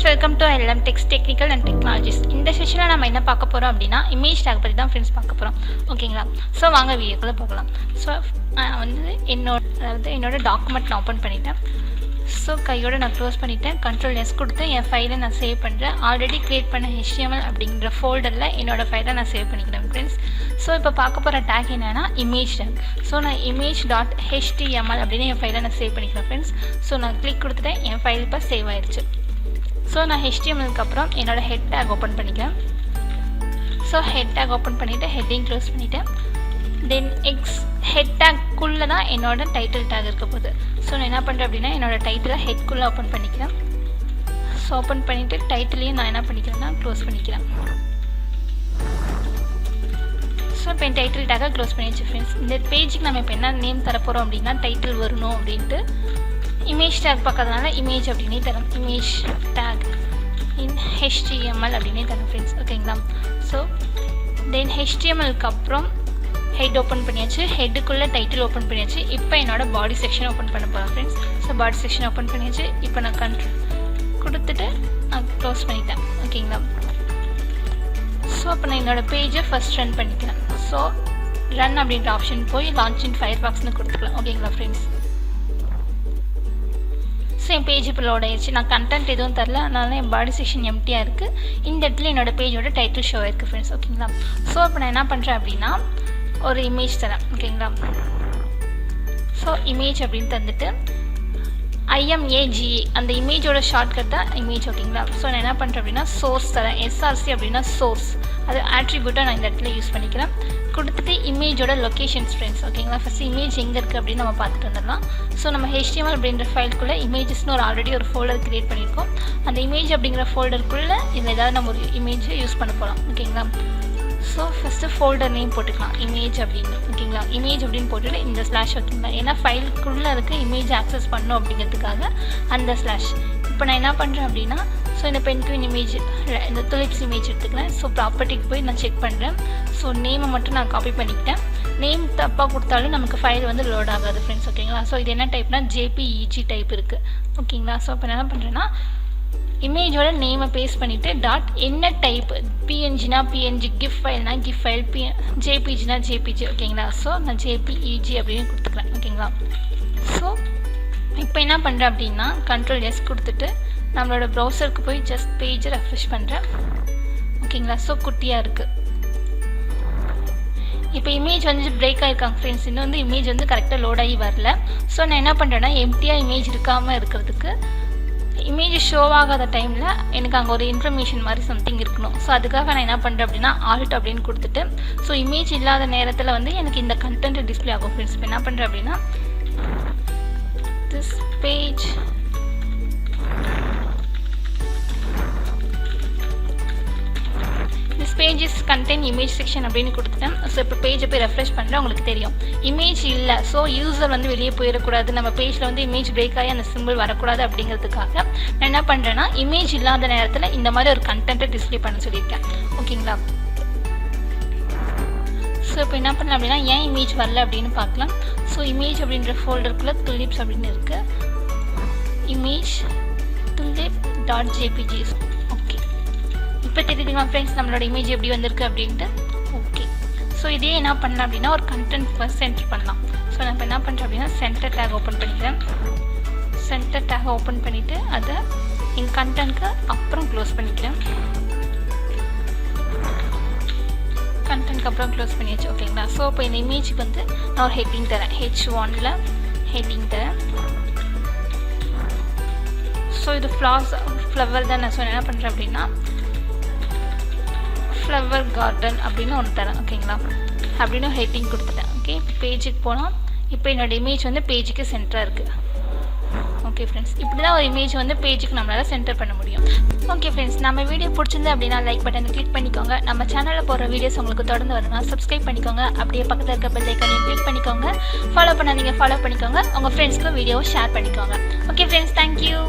welcome to Lmtechs Technical and Technologies. இந்த செஷனில் நம்ம என்ன பார்க்க போகிறோம் அப்படின்னா இமேஜ் டேக் பற்றி தான் ஃப்ரெண்ட்ஸ் பார்க்க போகிறோம். ஓகேங்களா? ஸோ வாங்க வீடியோக்குள்ளே போகலாம். ஸோ வந்து என்னோட டாக்குமெண்ட் நான் ஓப்பன் பண்ணிட்டேன். ஸோ கையோடு நான் க்ளோஸ் பண்ணிவிட்டேன். Ctrl+S கொடுத்து என் ஃபைலை நான் சேவ் பண்ணுறேன். ஆல்ரெடி க்ரியேட் பண்ண HTML அப்படிங்கிற ஃபோல்டரில் என்னோடய ஃபைலை நான் சேவ் பண்ணிக்கிறேன் ஃப்ரெண்ட்ஸ். ஸோ இப்போ பார்க்க போகிற டேக் என்னென்னா இமேஜ் டேக். ஸோ நான் image.html அப்படின்னு என் ஃபைலை நான் சேவ் பண்ணிக்கிறேன் ஃப்ரெண்ட்ஸ். ஸோ நான் கிளிக் கொடுத்துட்டேன். என் ஃபைல் இப்போ சேவ் ஆயிடுச்சு. ஸோ நான் HTMLக்கு அப்புறம் என்னோடய ஹெட் டேக் ஓப்பன் பண்ணிக்கிறேன். ஸோ ஹெட் டேக் ஓப்பன் பண்ணிவிட்டு ஹெட்டிங் க்ளோஸ் பண்ணிவிட்டேன். தென் ஹெட் டேக்குள்ளே தான் என்னோடய டைட்டில் டேக் இருக்க போகுது. ஸோ நான் என்ன பண்ணுறேன் அப்படின்னா என்னோடய டைட்டிலை ஹெட்குள்ளே ஓப்பன் பண்ணிக்கிறேன். ஸோ ஓப்பன் பண்ணிவிட்டு டைட்டிலையும் நான் என்ன பண்ணிக்கிறேன்னா க்ளோஸ் பண்ணிக்கிறேன். ஸோ இப்போ என் டைட்டில் டேக்கை க்ளோஸ் பண்ணிடுச்சு ஃப்ரெண்ட்ஸ். இந்த பேஜுக்கு நம்ம இப்போ என்ன நேம் தரப்போகிறோம் அப்படின்னா டைட்டில் வரணும் அப்படின்ட்டு இமேஜ் டேக் பார்க்கறதுனால இமேஜ் அப்படின்னே தரோம். இமேஜ் டேக் இன் HTML அப்படின்னே தரோம் ஃப்ரெண்ட்ஸ். ஓகேங்களா? ஸோ தென் HTMLக்கு அப்புறம் ஹெட் ஓப்பன் பண்ணியாச்சு. ஹெட்டுக்குள்ளே டைட்டில் ஓப்பன் பண்ணியாச்சு. இப்போ என்னோடய பாடி செக்ஷன் ஓப்பன் பண்ண போகிறேன் friends. So body section open பண்ணியாச்சு. இப்போ நான் கண்ட்ரோல் கொடுத்துட்டு நான் க்ளோஸ் பண்ணிட்டேன். ஓகேங்களா? ஸோ அப்போ நான் என்னோடய பேஜை ஃபஸ்ட் ரன் பண்ணிக்கிறேன். ஸோ ரன் அப்படின்ற ஆப்ஷன் போய் லான்ச் இன் ஃபயர்பாக்ஸ்னு கொடுத்துக்கலாம். ஓகேங்களா ஃப்ரெண்ட்ஸ்? ஸோ என் பேஜ் இப்போ லோட் ஆயிடுச்சு. நான் கண்டென்ட் எதுவும் தரல, அதனால என் பாடி செக்ஷன் எம்டியாக இருக்குது. இந்த இடத்துல என்னோடய பேஜோட டைட்டில் ஷோ ஆயிருக்கு ஃப்ரெண்ட்ஸ். ஓகேங்களா? ஸோ இப்போ நான் என்ன பண்ணுறேன் அப்படின்னா ஒரு இமேஜ் தரேன். ஓகேங்களா? ஸோ இமேஜ் அப்படின்னு தந்துட்டு IMAGE அந்த இமேஜோட ஷார்ட்கட் தான் இமேஜ். ஓகேங்களா? ஸோ நான் என்ன பண்ணுறேன் அப்படின்னா சோர்ஸ் தரேன். SRC அப்படின்னா சோர்ஸ், அது ஆட்ரிபியூட்டாக நான் இந்த இடத்துல யூஸ் பண்ணிக்கிறேன். கொடுத்துட்டு இமேஜோட லொக்கேஷன்ஸ் ஃப்ரெண்ட்ஸ். ஓகேங்களா? ஃபஸ்ட் இமேஜ் எங்கே இருக்குது அப்படின்னு நம்ம பார்த்துட்டு வந்துடலாம். ஸோ நம்ம HTML அப்படின்ற ஃபைலுக்குள்ளே இமேஜஸ்னு ஆல்ரெடி ஒரு ஃபோல்டர் க்ரியேட் பண்ணியிருக்கோம். அந்த இமேஜ் அப்படிங்கிற ஃபோல்டருக்குள்ளே இதில் ஏதாவது நம்ம ஒரு இமேஜை யூஸ் பண்ண போகலாம். ஓகேங்களா? ஸோ ஃபஸ்ட்டு ஃபோல்டர் நேம் போட்டுக்கலாம் இமேஜ் அப்படின்னு. ஓகேங்களா? இமேஜ் அப்படின்னு போட்டுட்டு இந்த ஸ்லாஷ் ஓகேங்களா? ஏன்னா ஃபைலுக்குள்ளே இருக்க இமேஜ் ஆக்சஸ் பண்ணணும் அப்படிங்கிறதுக்காக அந்த ஸ்லாஷ். இப்போ நான் என்ன பண்ணுறேன் அப்படின்னா ஸோ இந்த பென்குயின் இமேஜ் இந்த துலிப்ஸ் இமேஜ் எடுத்துக்கிறேன். ஸோ ப்ராப்பர்ட்டிக்கு போய் நான் செக் பண்ணுறேன். ஸோ நேமை மட்டும் நான் காப்பி பண்ணிக்கிட்டேன். நேம் தப்பாக கொடுத்தாலும் நமக்கு ஃபைல் வந்து லோட் ஆகாது ஃப்ரெண்ட்ஸ். ஓகேங்களா? ஸோ இது என்ன டைப்னா JPEG டைப் இருக்குது. ஓகேங்களா? ஸோ இப்போ என்ன பண்ணுறேன்னா இமேஜோட நேமை பேஸ்ட் பண்ணிவிட்டு டாட் என்ன டைப் PNGனா PNG, கிஃப் ஃபைல்னா கிஃப் ஃபைல், JPGனா JPG. ஓகேங்களா? ஸோ நான் JPEG அப்படின்னு கொடுத்துக்கிறேன். ஓகேங்களா? ஸோ இப்போ என்ன பண்ணுறேன் அப்படின்னா Ctrl+S கொடுத்துட்டு நம்மளோட ப்ரௌசருக்கு போய் ஜஸ்ட் பேஜை ரெஃப்ரெஷ் பண்ணுறேன். ஓகேங்களா? ஸோ குட்டியாக இருக்குது. இப்போ இமேஜ் வந்து பிரேக் ஆகிருக்காங்க ஃப்ரெண்ட்ஸ். இன்னும் வந்து இமேஜ் வந்து கரெக்டாக லோட் ஆகி வரல. ஸோ நான் என்ன பண்ணுறேன்னா எம்டியாக இமேஜ் இருக்காமல் இருக்கிறதுக்கு இமேஜ் ஷோ ஆகாத டைமில் எனக்கு அங்கே ஒரு இன்ஃபர்மேஷன் மாதிரி சம்திங் இருக்கணும். ஸோ அதுக்காக நான் என்ன பண்ணுறேன் அப்படின்னா Alt அப்படின்னு கொடுத்துட்டு ஸோ இமேஜ் இல்லாத நேரத்தில் வந்து எனக்கு இந்த கண்டென்ட் டிஸ்பிளே ஆகும் ஃப்ரெண்ட்ஸ். இப்போ என்ன பண்ணுறேன் அப்படின்னா this page is contain image section அப்படின்னு கொடுத்துட்டேன். ஸோ இப்போ பேஜை போய் ரெஃப்ரெஷ் பண்ணுறேன். உங்களுக்கு தெரியும் இமேஜ் இல்லை. ஸோ யூசர் வந்து வெளியே போயிடக்கூடாது, நம்ம பேஜில் வந்து இமேஜ் பிரேக் ஆகி அந்த சிம்பிள் வரக்கூடாது அப்படிங்கிறதுக்காக நான் என்ன பண்ணுறேன்னா இமேஜ் இல்லாத நேரத்தில் இந்த மாதிரி ஒரு கண்டென்ட்டை டிஸ்பிளே பண்ண சொல்லியிருக்கேன். ஓகேங்களா? ஸோ இப்போ என்ன பண்ணலாம் அப்படின்னா ஏன் இமேஜ் வரல அப்படின்னு பார்க்கலாம். ஸோ இமேஜ் அப்படின்ற ஃபோல்டருக்குள்ளே துலிப்ஸ் அப்படின்னு இருக்குது. Image tulip.jpg. ஓகே, இப்போ தெரியுதுங்களா ஃப்ரெண்ட்ஸ் நம்மளோட இமேஜ் எப்படி வந்திருக்கு அப்படின்ட்டு. ஓகே, ஸோ இதே என்ன பண்ணலாம் அப்படின்னா ஒரு கண்டென்ட் ஃபர்ஸ்ட் சென்டர் பண்ணலாம். ஸோ நான் இப்போ என்ன பண்ணுறேன் அப்படின்னா சென்டர் டேக் ஓப்பன் பண்ணிக்கிறேன். சென்டர் டேக் ஓப்பன் பண்ணிவிட்டு அதை என் கண்டென்ட்க்கு அப்புறம் க்ளோஸ் பண்ணிக்கிறேன். கண்டென்ட்க்கு அப்புறம் க்ளோஸ் பண்ணியாச்சு. ஓகேங்களா? ஸோ இப்போ இந்த இமேஜுக்கு வந்து நான் ஒரு ஹெட்டிங் தரேன். H1ல் ஹெட்டிங் தரேன். ஸோ இது ஃப்ளவர் தான். ஸோ என்ன பண்ணுறேன் அப்படின்னா ஃப்ளவர் கார்டன் அப்படின்னு ஒன்று தரேன். ஓகேங்களா? அப்படின்னு ஹெட்டிங் கொடுத்துட்டேன். ஓகே, பேஜுக்கு போனால் இப்போ என்னோடய இமேஜ் வந்து பேஜுக்கு சென்டராக இருக்குது. ஓகே ஃப்ரெண்ட்ஸ், இப்படி தான் ஒரு இமேஜ் வந்து பேஜுக்கு நம்மளால் சென்டர் பண்ண முடியும். ஓகே ஃப்ரெண்ட்ஸ், நம்ம வீடியோ பிடிச்சிருந்து அப்படின்னா லைக் பட்டனை கிளிக் பண்ணிக்கோங்க. நம்ம சேனலில் போகிற வீடியோஸ் உங்களுக்கு தொடர்ந்து வரணும்னா சப்ஸ்கிரைப் பண்ணிக்கோங்க. அப்படியே பக்கத்தில் இருக்க பெல் ஐக்கானையும் கிளிக் பண்ணிக்கோங்க. ஃபாலோ பண்ணாதீங்க, ஃபாலோ பண்ணிக்கோங்க. உங்கள் ஃப்ரெண்ட்ஸ்க்கு வீடியோவை ஷேர் பண்ணிக்கோங்க. Okay friends, thank you.